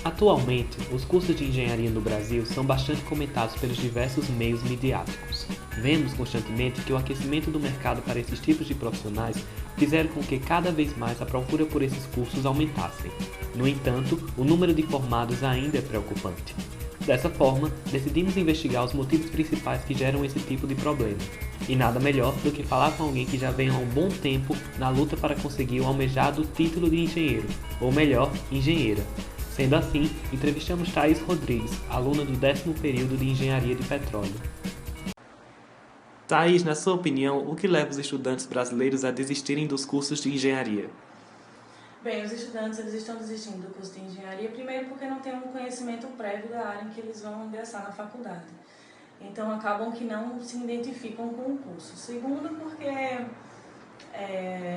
Atualmente, os cursos de engenharia no Brasil são bastante comentados pelos diversos meios midiáticos. Vemos constantemente que o aquecimento do mercado para esses tipos de profissionais fizeram com que cada vez mais a procura por esses cursos aumentassem. No entanto, o número de formados ainda é preocupante. Dessa forma, decidimos investigar os motivos principais que geram esse tipo de problema. E nada melhor do que falar com alguém que já vem há um bom tempo na luta para conseguir o almejado título de engenheiro, ou melhor, engenheira. Sendo assim, entrevistamos Thaís Rodrigues, aluna do 10º período de Engenharia de Petróleo. Thaís, na sua opinião, o que leva os estudantes brasileiros a desistirem dos cursos de engenharia? Bem, os estudantes eles estão desistindo do curso de engenharia, primeiro porque não têm um conhecimento prévio da área em que eles vão ingressar na faculdade. Então, acabam que não se identificam com o curso. Segundo, porque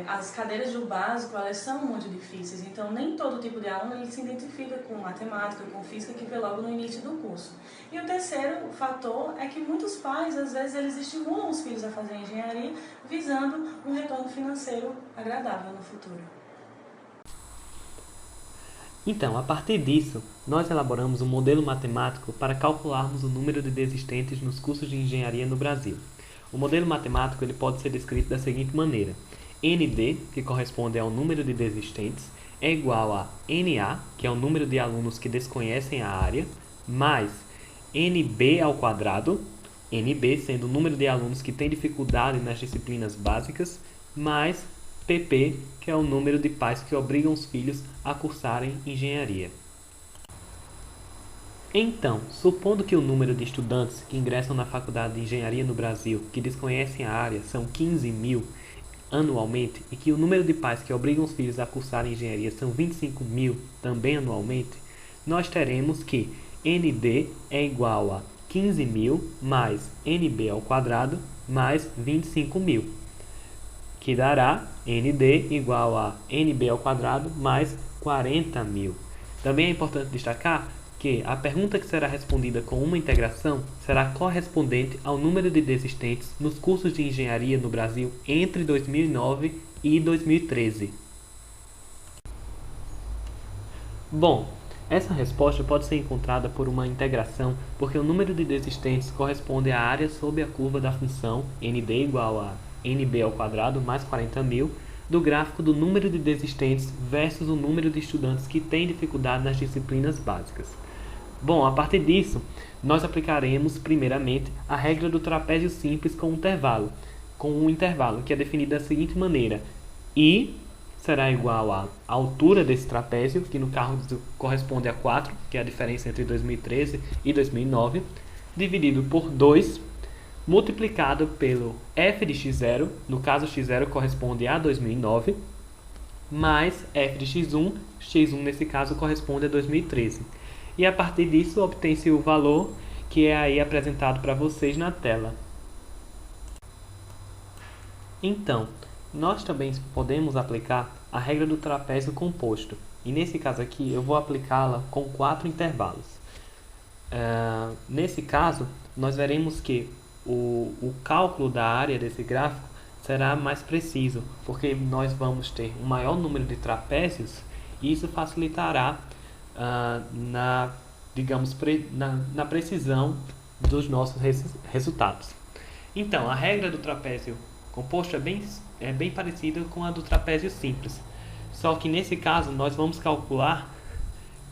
as cadeiras do básico elas são muito difíceis, então nem todo tipo de aluno ele se identifica com matemática, com física, que vê logo no início do curso. E o terceiro fator é que muitos pais, às vezes, eles estimulam os filhos a fazer engenharia visando um retorno financeiro agradável no futuro. Então, a partir disso, nós elaboramos um modelo matemático para calcularmos o número de desistentes nos cursos de engenharia no Brasil. O modelo matemático ele pode ser descrito da seguinte maneira: ND, que corresponde ao número de desistentes, é igual a NA, que é o número de alunos que desconhecem a área, mais NB ao quadrado, NB sendo o número de alunos que têm dificuldade nas disciplinas básicas, mais PP, que é o número de pais que obrigam os filhos a cursarem engenharia. Então, supondo que o número de estudantes que ingressam na faculdade de engenharia no Brasil que desconhecem a área são 15.000 anualmente e que o número de pais que obrigam os filhos a cursarem engenharia são 25.000 também anualmente, nós teremos que ND é igual a 15.000 mais NB ao quadrado mais 25.000, que dará ND igual a NB ao quadrado mais 40.000. Também é importante destacar que a pergunta que será respondida com uma integração será correspondente ao número de desistentes nos cursos de engenharia no Brasil entre 2009 e 2013. Bom, essa resposta pode ser encontrada por uma integração porque o número de desistentes corresponde à área sob a curva da função ND igual a NB ao quadrado mais 40.000 do gráfico do número de desistentes versus o número de estudantes que têm dificuldade nas disciplinas básicas. Bom, a partir disso, nós aplicaremos primeiramente a regra do trapézio simples com um intervalo que é definido da seguinte maneira: I será igual à altura desse trapézio, que no caso corresponde a 4, que é a diferença entre 2013 e 2009, dividido por 2, multiplicado pelo f de x0, no caso x0 corresponde a 2009, mais f de x1 nesse caso corresponde a 2013. E a partir disso obtém-se o valor que é aí apresentado para vocês na tela. Então, nós também podemos aplicar a regra do trapézio composto. E nesse caso aqui eu vou aplicá-la com 4 intervalos. Nesse caso, nós veremos que o cálculo da área desse gráfico será mais preciso, porque nós vamos ter um maior número de trapézios e isso facilitará na precisão dos nossos resultados. Então, a regra do trapézio composto é bem parecida com a do trapézio simples, só que nesse caso nós vamos calcular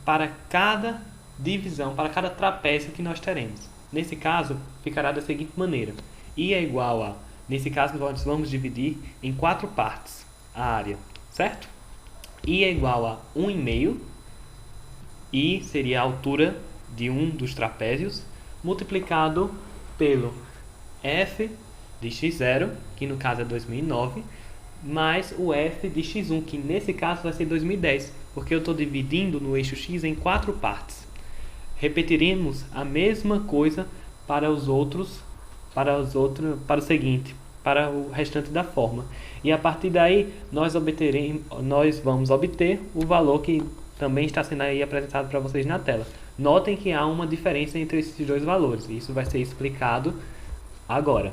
para cada divisão, para cada trapézio que nós teremos. Nesse caso, ficará da seguinte maneira: I é igual a, nesse caso nós vamos dividir em 4 partes a área, certo? I é igual a 1,5, I seria a altura de um dos trapézios, multiplicado pelo f de x0, que no caso é 2009, mais o f de x1, que nesse caso vai ser 2010, porque eu estou dividindo no eixo x em 4 partes. Repetiremos a mesma coisa para o seguinte, para o restante da forma. E a partir daí nós vamos obter o valor que também está sendo aí apresentado para vocês na tela. Notem que há uma diferença entre esses dois valores, e isso vai ser explicado agora.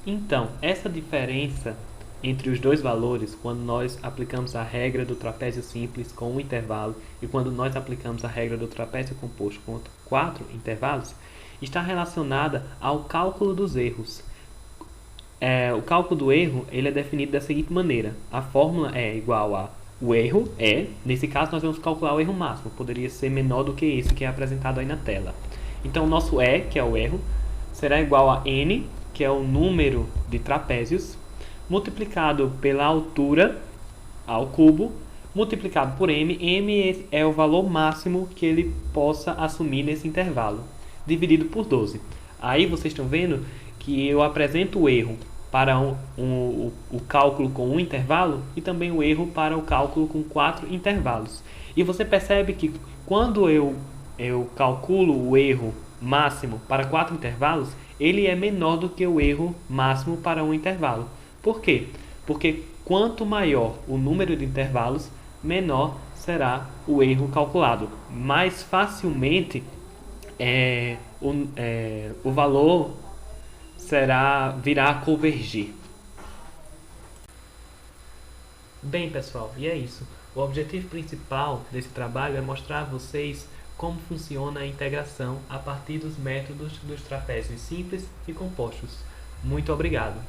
Então, essa diferença entre os dois valores quando nós aplicamos a regra do trapézio simples com um intervalo e quando nós aplicamos a regra do trapézio composto com 4 intervalos está relacionada ao cálculo dos erros. O cálculo do erro ele é definido da seguinte maneira: a fórmula é igual a o erro nesse caso nós vamos calcular o erro máximo, poderia ser menor do que esse que é apresentado aí na tela. Então o nosso que é o erro, será igual a n, que é o número de trapézios, multiplicado pela altura ao cubo, multiplicado por m é o valor máximo que ele possa assumir nesse intervalo, dividido por 12. Aí vocês estão vendo que eu apresento o erro para o cálculo com um intervalo e também o erro para o cálculo com 4 intervalos. E você percebe que quando eu calculo o erro máximo para 4 intervalos, ele é menor do que o erro máximo para um intervalo. Por quê? Porque quanto maior o número de intervalos, menor será o erro calculado. Mais facilmente o valor virá a convergir. Bem, pessoal, e é isso. O objetivo principal desse trabalho é mostrar a vocês como funciona a integração a partir dos métodos dos trapézios simples e compostos. Muito obrigado!